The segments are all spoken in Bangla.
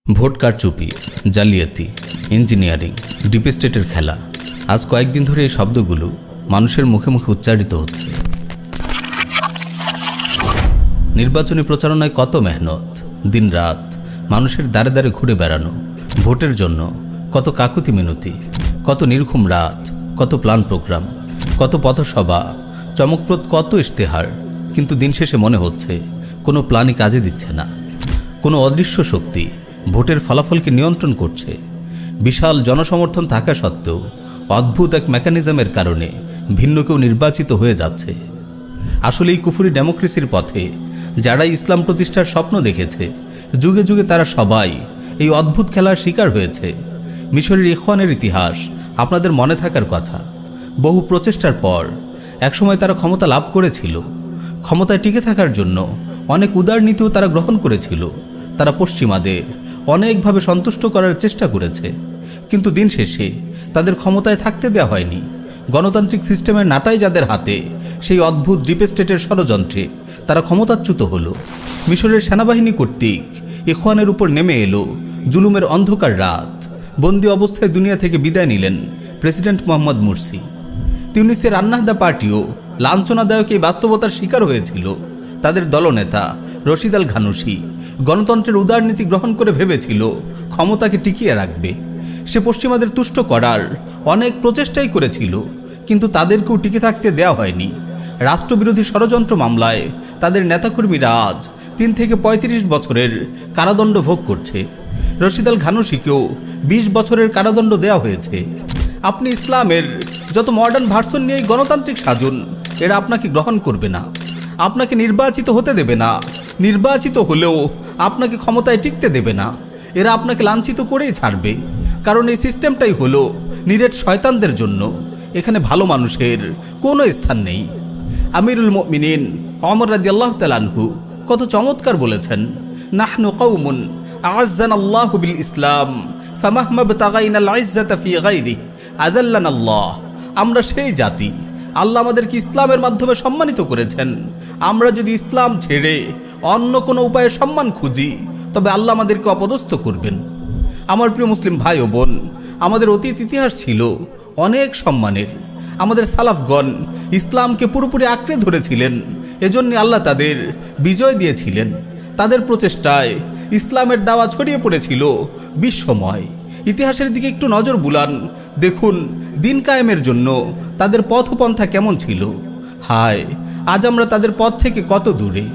ভোট কারচুপি, জালিয়াতি, ইঞ্জিনিয়ারিং, ডিপ স্টেটের খেলা। আজ কয়েকদিন ধরে এই শব্দগুলো মানুষের মুখে মুখে উচ্চারিত হচ্ছে। নির্বাচনী প্রচারণায় কত মেহনত, দিনরাত মানুষের দ্বারে দ্বারে ঘুরে বেড়ানো, ভোটের জন্য কত কাকুতি মিনতি, কত নির্ঘুম রাত, কত প্ল্যান প্রোগ্রাম, কত পথসভা, চমকপ্রদ কত ইশতেহার। কিন্তু দিন শেষে মনে হচ্ছে কোনো প্ল্যানই কাজে দিচ্ছে না। কোনো অদৃশ্য শক্তি ভোটের ফলাফলকে নিয়ন্ত্রণ করছে। বিশাল জনসমর্থন থাকা সত্ত্বেও অদ্ভুত এক মেকানিজমের কারণে ভিন্ন কেউ নির্বাচিত হয়ে যাচ্ছে। আসলে এই কুফরি ডেমোক্রেসির পথে যারা ইসলাম প্রতিষ্ঠার স্বপ্ন দেখেছে, যুগে যুগে তারা সবাই এই অদ্ভুত খেলার শিকার হয়েছে। মিশরের ইখওয়ানের ইতিহাস আপনাদের মনে থাকার কথা। বহু প্রচেষ্টার পর একসময় তারা ক্ষমতা লাভ করেছিল। ক্ষমতায় টিকে থাকার জন্য অনেক উদার নীতিও তারা গ্রহণ করেছিল। তারা পশ্চিমাদের অনেকভাবে সন্তুষ্ট করার চেষ্টা করেছে, কিন্তু দিন শেষে তাদের ক্ষমতায় থাকতে দেওয়া হয়নি। গণতান্ত্রিক সিস্টেমের নাটাই যাদের হাতে, সেই অদ্ভুত ডিপ স্টেটের ষড়যন্ত্রে তারা ক্ষমতাচ্যুত হলো। মিশরের সেনাবাহিনী কর্তৃক ইখওয়ানের উপর নেমে এলো জুলুমের অন্ধকার রাত। বন্দী অবস্থায় দুনিয়া থেকে বিদায় নিলেন প্রেসিডেন্ট মোহাম্মদ মুরসি। তিউনিসের আন্নাহদা পার্টিও লাঞ্ছনাদায়ক এই বাস্তবতার শিকার হয়েছিল। তাদের দলনেতা রশিদ আল ঘানুশি গণতন্ত্রের উদারনীতি গ্রহণ করে ভেবেছিল ক্ষমতাকে টিকিয়ে রাখবে। সে পশ্চিমাদের তুষ্ট করার অনেক প্রচেষ্টাই করেছিল, কিন্তু তাদেরকেও টিকে থাকতে দেওয়া হয়নি। রাষ্ট্রবিরোধী ষড়যন্ত্র মামলায় তাদের নেতাকর্মীরা আজ 3 থেকে 35 বছরের কারাদণ্ড ভোগ করছে। রশিদ আল ঘানুশিকেও 20 বছরের কারাদণ্ড দেওয়া হয়েছে। আপনি ইসলামের যত মডার্ন ভার্সন নিয়েই গণতান্ত্রিক সাজুন, এরা আপনাকে গ্রহণ করবে না, আপনাকে নির্বাচিত হতে দেবে না। নির্বাচিত হলেও আপনাকে ক্ষমতায় টিকতে দেবে না। এরা আপনাকে লাঞ্ছিত করেই ছাড়বে, কারণ এই সিস্টেমটাই হলো নিরেট শয়তানদের জন্য। এখানে ভালো মানুষের কোনো স্থান নেই। আমিরুল মুমিনিন ওমর রাদিয়াল্লাহু তাআলা আনহু কত চমৎকার বলেছেন, নাহনু কওমুন আ'আজ্জানাল্লাহু বিল ইসলাম ফামাহমা বতাগাইনাল ইজ্জাতা ফি গায়রিহি আযাল্লানাল্লাহ। আমরা সেই জাতি, আল্লাহ আমাদেরকে ইসলামের মাধ্যমে সম্মানিত করেছেন। আমরা যদি ইসলাম ছেড়ে অন্য কোনো উপায়ে সম্মান খুঁজি, তবে আল্লাহ আমাদেরকে অপদস্থ করবেন। আমার প্রিয় মুসলিম ভাই ও বোন, আমাদের অতীত ইতিহাস ছিল অনেক সম্মানের। আমাদের সালাফগণ ইসলামকে পুরোপুরি আঁকড়ে ধরেছিলেন, এজন্য আল্লাহ তাদের বিজয় দিয়েছিলেন। তাদের প্রচেষ্টায় ইসলামের দাওয়া ছড়িয়ে পড়েছিল বিশ্বময়। ইতিহাসের দিকে একটু নজর বুলান, দেখুন দিন কায়েমের জন্য তাদের পথপন্থা কেমন ছিল। হায়, আজ আমরা তাদের পথ থেকে কত দূরে।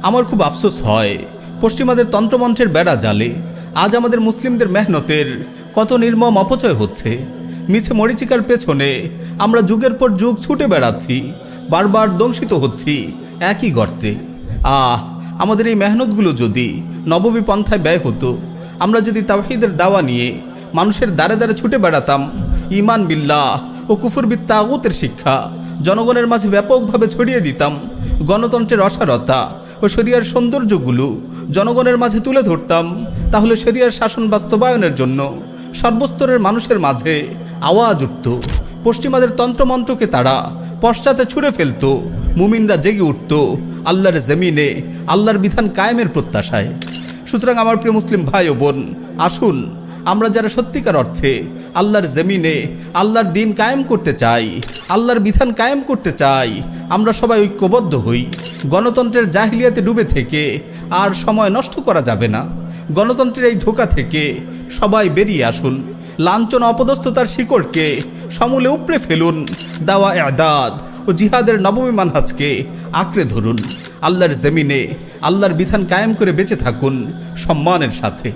আমার খুব আফসোস হয়, পশ্চিমাদের তন্ত্রমন্ত্রের বেড়া জালে আজ আমাদের মুসলিমদের মেহনতের কত নির্মম অপচয় হচ্ছে। মিছে মরিচিকার পেছনে আমরা যুগের পর যুগ ছুটে বেড়াচ্ছি, বারবার দংশিত হচ্ছি একই গর্তে। আমাদের এই মেহনতগুলো যদি নববী পন্থায় ব্যয় হতো, আমরা যদি তাওহীদের দাওয়া নিয়ে মানুষের দ্বারে দ্বারে ছুটে বেড়াতাম, ঈমান বিল্লাহ ও কুফর বিত তাগুতের শিক্ষা জনগণের মাঝে ব্যাপকভাবে ছড়িয়ে দিতাম, গণতন্ত্রের অসারতা ও শরিয়ার সৌন্দর্যগুলো জনগণের মাঝে তুলে ধরতাম, তাহলে শরিয়ার শাসন বাস্তবায়নের জন্য সর্বস্তরের মানুষের মাঝে আওয়াজ উঠত। পশ্চিমাদের তন্ত্রমন্ত্রকে তারা পশ্চাতে ছুঁড়ে ফেলত। মুমিনরা জেগে উঠত আল্লাহর জমিনে আল্লাহর বিধান কায়েমের প্রত্যাশায়। সুতরাং আমার প্রিয় মুসলিম ভাই ও বোন, আসুন আমরা যারা সত্যিকার অর্থে আল্লাহর জমিনে আল্লাহর দিন কায়েম করতে চাই, আল্লাহর বিধান কায়েম করতে চাই, আমরা সবাই ঐক্যবদ্ধ হই। গণতন্ত্রের জাহিলিয়াতে ডুবে থেকে আর সময় নষ্ট করা যাবে না। গণতন্ত্রের এই ধোঁকা থেকে সবাই বেরিয়ে আসুন। লাঞ্ছনা অপদস্থতার শিকড়কে সমূলে উপড়ে ফেলুন। দাওয়া ইদাদ ও জিহাদের নববী মানহাজকে আঁকড়ে ধরুন। আল্লাহর জমিনে আল্লাহর বিধান কায়েম করে বেঁচে থাকুন সম্মানের সাথে।